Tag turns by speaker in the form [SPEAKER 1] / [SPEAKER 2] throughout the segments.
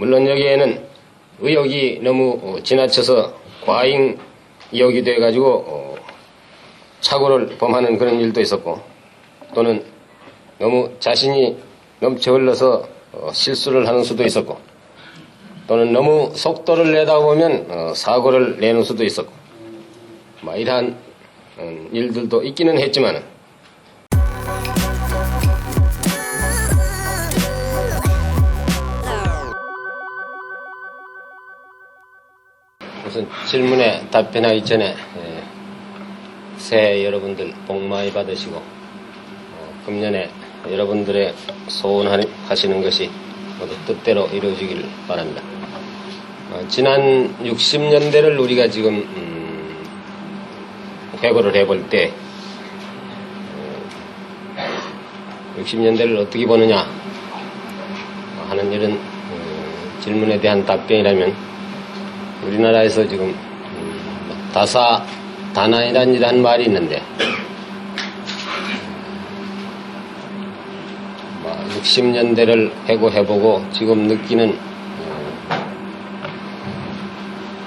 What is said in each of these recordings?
[SPEAKER 1] 물론 여기에는 의혹이 너무 지나쳐서 과잉 의혹이 돼가지고 착오를 범하는 그런 일도 있었고, 또는 너무 자신이 넘쳐 흘러서 실수를 하는 수도 있었고, 또는 너무 속도를 내다 보면 사고를 내는 수도 있었고, 이러한 일들도 있기는 했지만, 우선 질문에 답변하기 전에 새해 여러분들 복 많이 받으시고, 금년에 여러분들의 소원하시는 것이 모두 뜻대로 이루어지기를 바랍니다. 지난 60년대를 우리가 지금 회고를 해볼 때 60년대를 어떻게 보느냐 하는 이런 질문에 대한 답변이라면, 우리나라에서 지금 다사다난이라는 말이 있는데, 60년대를 회고해보고 지금 느끼는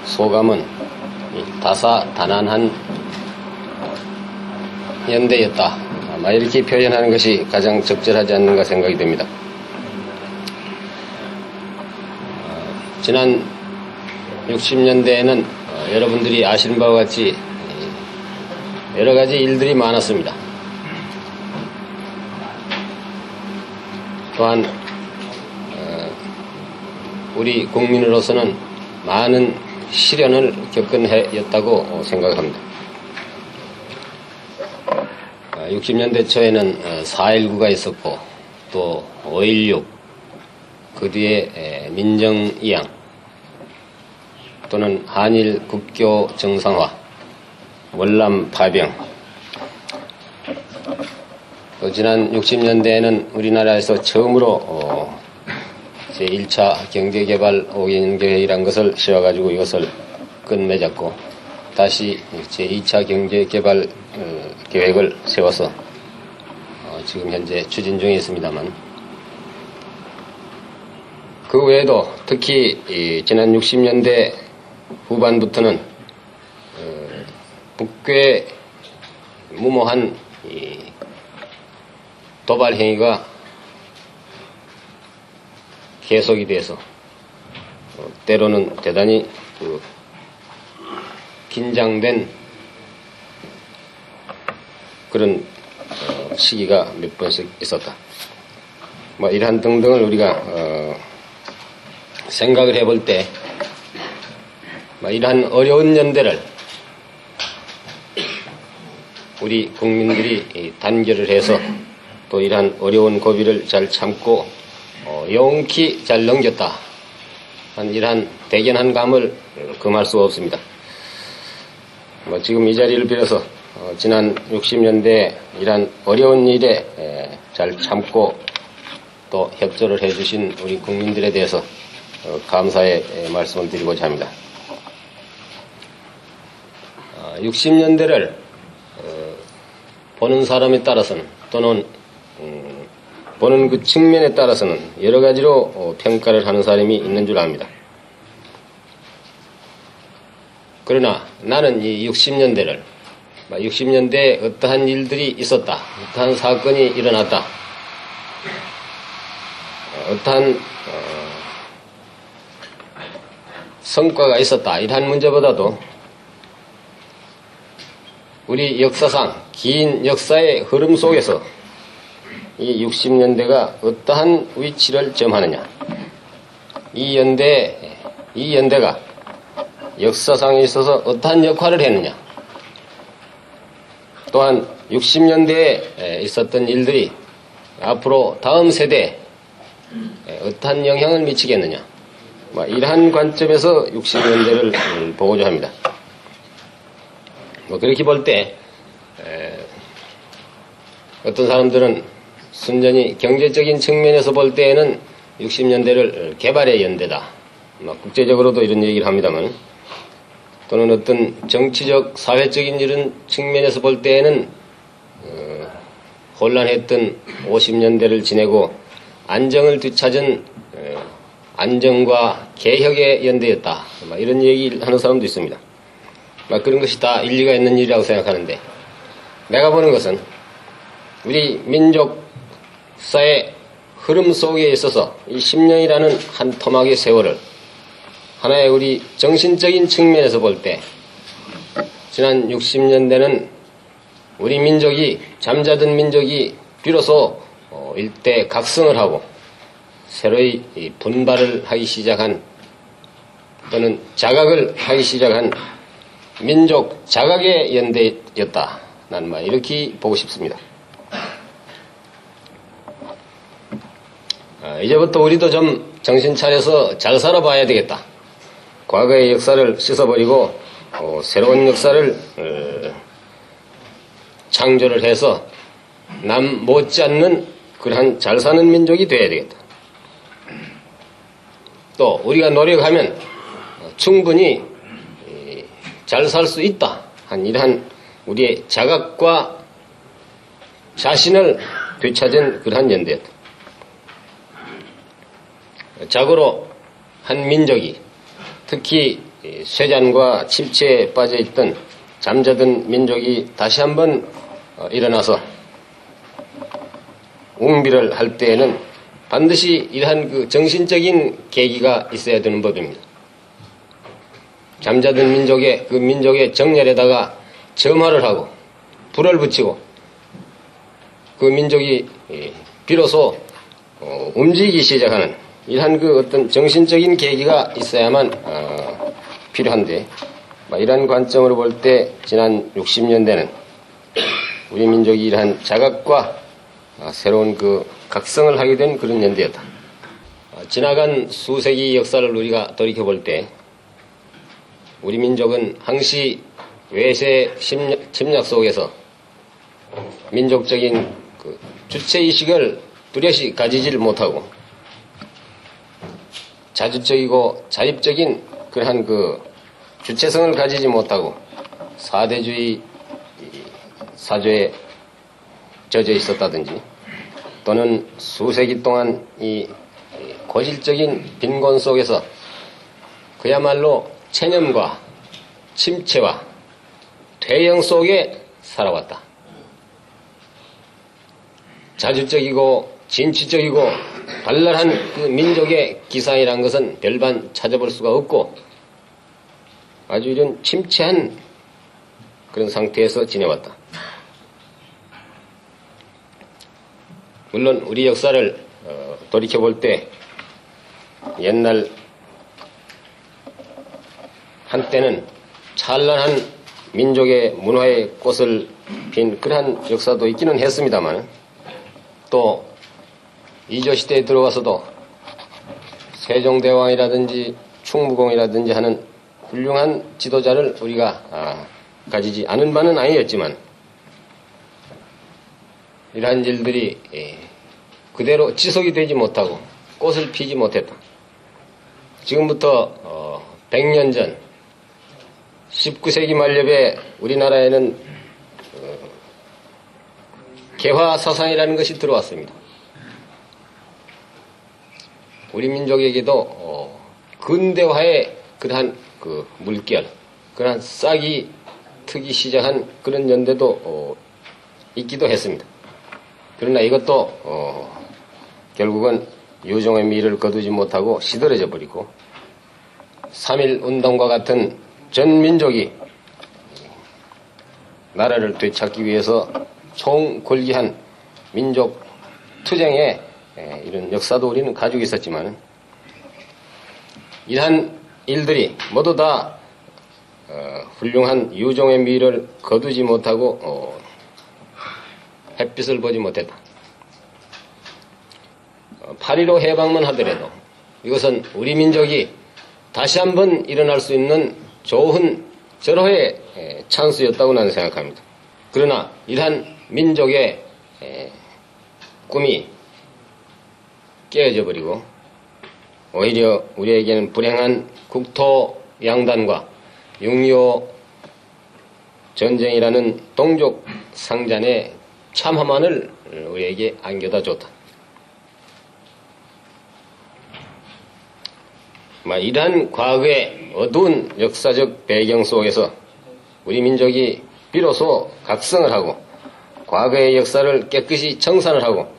[SPEAKER 1] 소감은 다사다난한 연대였다, 아마 이렇게 표현하는 것이 가장 적절하지 않는가 생각이 됩니다. 지난 60년대에는 여러분들이 아시는 바와 같이 여러 가지 일들이 많았습니다. 또한 우리 국민으로서는 많은 시련을 겪은 해였다고 생각합니다. 60년대 초에는 4.19가 있었고, 또 5.16, 그 뒤에 민정이양, 또는 한일 국교 정상화, 월남 파병, 또 지난 60년대에는 우리나라에서 처음으로 제1차 경제개발 5개년 계획이라는 것을 세워가지고 이것을 끝맺었고, 다시 제2차 경제개발 계획을 세워서 지금 현재 추진 중에 있습니다만, 그 외에도 특히 지난 60년대 후반부터는 북괴 무모한 도발 행위가 계속이 돼서 때로는 대단히 긴장된 그런 시기가 몇 번씩 있었다. 이러한 등등을 우리가 생각을 해볼 때, 이러한 어려운 연대를 우리 국민들이 단결을 해서 또 이러한 어려운 고비를 잘 참고 용기 잘 넘겼다 한 이러한 대견한 감을 금할 수가 없습니다. 지금 이 자리를 빌어서 지난 60년대 이러한 어려운 일에 잘 참고 또 협조를 해주신 우리 국민들에 대해서 감사의 말씀을 드리고자 합니다. 60년대를 보는 사람에 따라서는, 또는 보는 그 측면에 따라서는 여러 가지로 평가를 하는 사람이 있는 줄 압니다. 그러나 나는 이 60년대를, 60년대에 어떠한 일들이 있었다, 어떠한 사건이 일어났다, 어떠한 성과가 있었다, 이러한 문제보다도 우리 역사상 긴 역사의 흐름 속에서 이 60년대가 어떠한 위치를 점하느냐, 이 연대가 역사상에 있어서 어떠한 역할을 했느냐, 또한 60년대에 있었던 일들이 앞으로 다음 세대에 어떠한 영향을 미치겠느냐, 이러한 관점에서 60년대를 보고자 합니다. 그렇게 볼 때 어떤 사람들은 순전히 경제적인 측면에서 볼 때에는 60년대를 개발의 연대다, 국제적으로도 이런 얘기를 합니다만, 또는 어떤 정치적 사회적인 이런 측면에서 볼 때에는 혼란했던 50년대를 지내고 안정을 되찾은 안정과 개혁의 연대였다. 이런 얘기를 하는 사람도 있습니다. 그런 것이 다 일리가 있는 일이라고 생각하는데, 내가 보는 것은 우리 민족사의 흐름 속에 있어서 이 10년이라는 한 토막의 세월을 하나의 우리 정신적인 측면에서 볼 때, 지난 60년대는 우리 민족이, 잠자던 민족이 비로소 일대 각성을 하고 새로이 분발을 하기 시작한, 또는 자각을 하기 시작한 민족 자각의 연대였다. 난 이렇게 보고 싶습니다. 이제부터 우리도 좀 정신 차려서 잘 살아봐야 되겠다. 과거의 역사를 씻어버리고 새로운 역사를 창조를 해서 남 못지않는 그러한 잘 사는 민족이 되어야 되겠다. 또 우리가 노력하면 충분히 잘 살 수 있다 한 이러한 우리의 자각과 자신을 되찾은 그러한 연대였다. 자고로 한 민족이, 특히 쇠잔과 침체에 빠져있던 잠자던 민족이 다시 한번 일어나서 웅비를 할 때에는 반드시 이러한 그 정신적인 계기가 있어야 되는 법입니다. 잠자던 민족의, 그 민족의 정열에다가 점화를 하고 불을 붙이고 그 민족이 비로소 움직이기 시작하는 이러한 그 어떤 정신적인 계기가 있어야만 필요한데, 이러한 관점으로 볼 때 지난 60년대는 우리 민족이 이러한 자각과 새로운 그 각성을 하게 된 그런 연대였다. 지나간 수세기 역사를 우리가 돌이켜볼 때 우리 민족은 항시 외세 침략 속에서 민족적인 그 주체의식을 뚜렷이 가지지를 못하고 자주적이고 자립적인 그러한 그 주체성을 가지지 못하고 사대주의 사조에 젖어 있었다든지, 또는 수세기 동안 이 고질적인 빈곤 속에서 그야말로 체념과 침체와 퇴영 속에 살아왔다. 자주적이고 진취적이고 발랄한 그 민족의 기상이라는 것은 별반 찾아볼 수가 없고 아주 이런 침체한 그런 상태에서 지내왔다. 물론 우리 역사를 돌이켜볼 때 옛날 한때는 찬란한 민족의 문화의 꽃을 핀 그러한 역사도 있기는 했습니다만, 또 이조시대에 들어와서도 세종대왕이라든지 충무공이라든지 하는 훌륭한 지도자를 우리가 가지지 않은 바는 아니었지만, 이러한 일들이 그대로 지속이 되지 못하고 꽃을 피지 못했다. 지금부터 100년 전 19세기 말엽에 우리나라에는 개화사상이라는 것이 들어왔습니다. 우리 민족에게도 근대화의 그러한 그 물결, 그러한 싹이 트기 시작한 그런 연대도 있기도 했습니다. 그러나 이것도 결국은 유종의 미를 거두지 못하고 시들어져 버리고 3.1 운동과 같은 전 민족이 나라를 되찾기 위해서 총궐기한 민족 투쟁의 이런 역사도 우리는 가지고 있었지만, 이러한 일들이 모두 다 훌륭한 유종의 미를 거두지 못하고 햇빛을 보지 못했다. 8.15 해방만 하더라도 이것은 우리 민족이 다시 한번 일어날 수 있는 좋은 절호의 찬스였다고 나는 생각합니다. 그러나 이러한 민족의 꿈이 깨어져 버리고 오히려 우리에게는 불행한 국토 양단과 6.25 전쟁이라는 동족 상잔의 참함만을 우리에게 안겨다 줬다. 이러한 과거의 어두운 역사적 배경 속에서 우리 민족이 비로소 각성을 하고 과거의 역사를 깨끗이 청산을 하고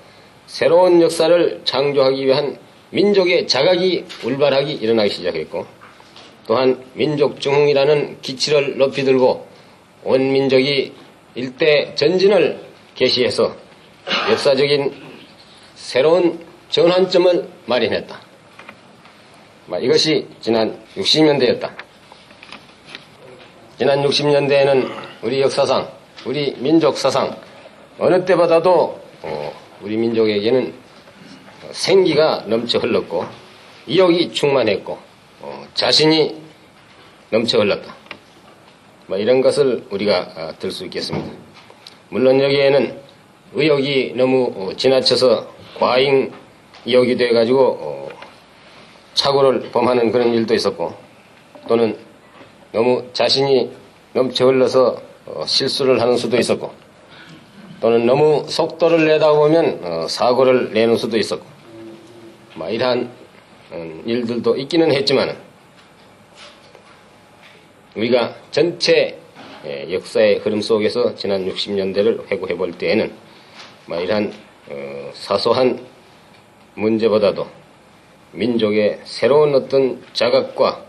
[SPEAKER 1] 새로운 역사를 창조하기 위한 민족의 자각이 울발하게 일어나기 시작했고, 또한 민족중흥이라는 기치를 높이 들고 온 민족이 일대 전진을 개시해서 역사적인 새로운 전환점을 마련했다. 이것이 지난 60년대였다. 지난 60년대에는 우리 역사상, 우리 민족 사상 어느 때보다도 우리 민족에게는 생기가 넘쳐 흘렀고 의욕이 충만했고 자신이 넘쳐 흘렀다. 이런 것을 우리가 들 수 있겠습니다. 물론 여기에는 의욕이 너무 지나쳐서 과잉 의욕이 돼가지고 착오를 범하는 그런 일도 있었고, 또는 너무 자신이 넘쳐 흘러서 실수를 하는 수도 있었고, 또는 너무 속도를 내다 보면 사고를 내는 수도 있었고, 이러한 일들도 있기는 했지만 우리가 전체 역사의 흐름 속에서 지난 60년대를 회고해 볼 때에는 이러한 사소한 문제보다도 민족의 새로운 어떤 자각과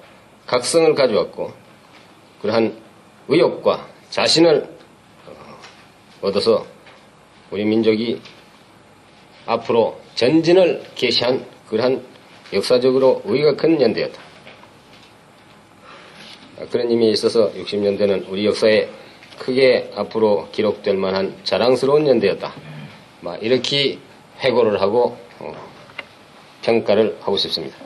[SPEAKER 1] 각성을 가져왔고, 그러한 의욕과 자신을 얻어서 우리 민족이 앞으로 전진을 개시한 그러한 역사적으로 의의가 큰 연대였다. 그런 의미에 있어서 60년대는 우리 역사에 크게 앞으로 기록될 만한 자랑스러운 연대였다. 이렇게 회고를 하고 평가를 하고 싶습니다.